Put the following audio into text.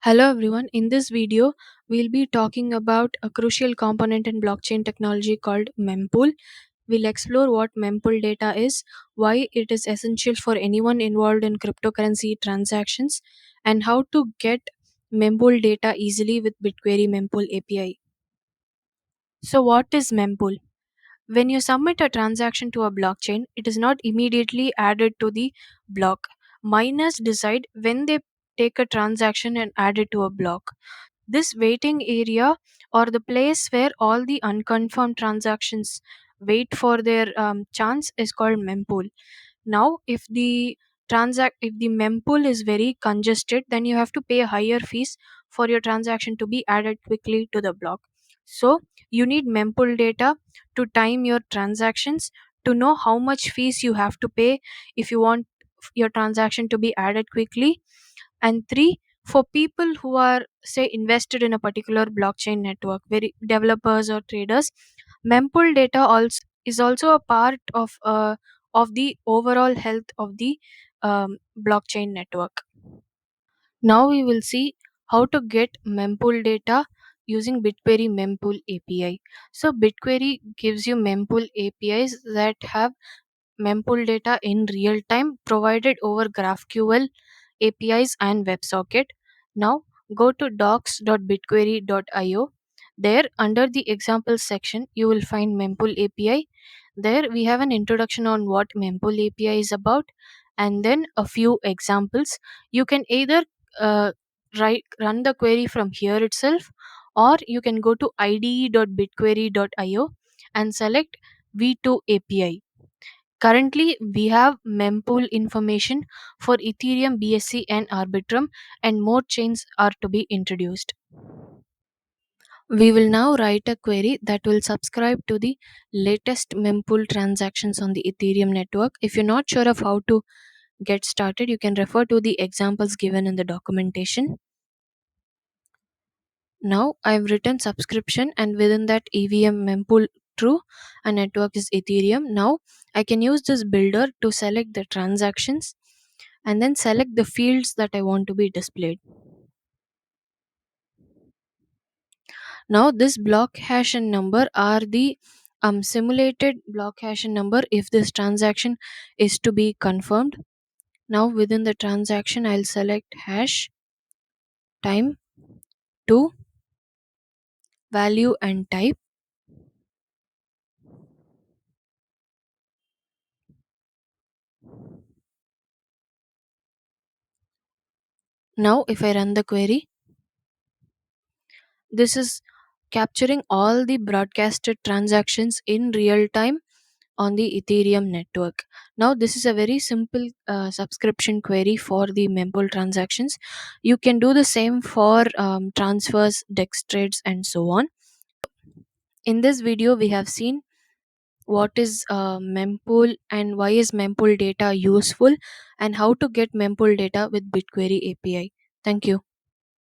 Hello everyone, in this video we'll be talking about a crucial component in blockchain technology called mempool. We'll explore what mempool data is, why it is essential for anyone involved in cryptocurrency transactions, and how to get mempool data easily with Bitquery Mempool API. So what is mempool? When you submit a transaction to a blockchain, it is not immediately added to the block. Miners decide when they take a transaction and add it to a block. This waiting area, or the place where all the unconfirmed transactions wait for their chance, is called mempool. Now, if the mempool is very congested, then you have to pay higher fees for your transaction to be added quickly to the block. So you need mempool data to time your transactions, to know how much fees you have to pay if you want your transaction to be added quickly. And three, for people who are, say, invested in a particular blockchain network, very developers or traders, mempool data also is also a part of the overall health of the blockchain network. Now we will see how to get mempool data using Bitquery Mempool API. So Bitquery gives you mempool APIs that have mempool data in real time, provided over GraphQL APIs and WebSocket. Now go to docs.bitquery.io. There, under the examples section, you will find mempool API. There we have an introduction on what mempool API is about, and then a few examples. You can either uh, run the query from here itself, or you can go to ide.bitquery.io and select V2 API. Currently, we have mempool information for Ethereum, BSC, and Arbitrum, and more chains are to be introduced. We will now write a query that will subscribe to the latest mempool transactions on the Ethereum network. If you're not sure of how to get started, you can refer to the examples given in the documentation. Now I've written subscription, and within that EVM mempool true, a network is Ethereum. Now I can use this builder to select the transactions and then select the fields that I want to be displayed. Now this block hash and number are the simulated block hash and number if this transaction is to be confirmed. Now within the transaction I'll select hash, time, to, value and type. Now if I run the query, this is capturing all the broadcasted transactions in real time on the Ethereum network. Now, this is a very simple subscription query for the mempool transactions. You can do the same for transfers, DEX trades, and so on. In this video, we have seen what is mempool and why is mempool data useful, and how to get mempool data with Bitquery API. Thank you.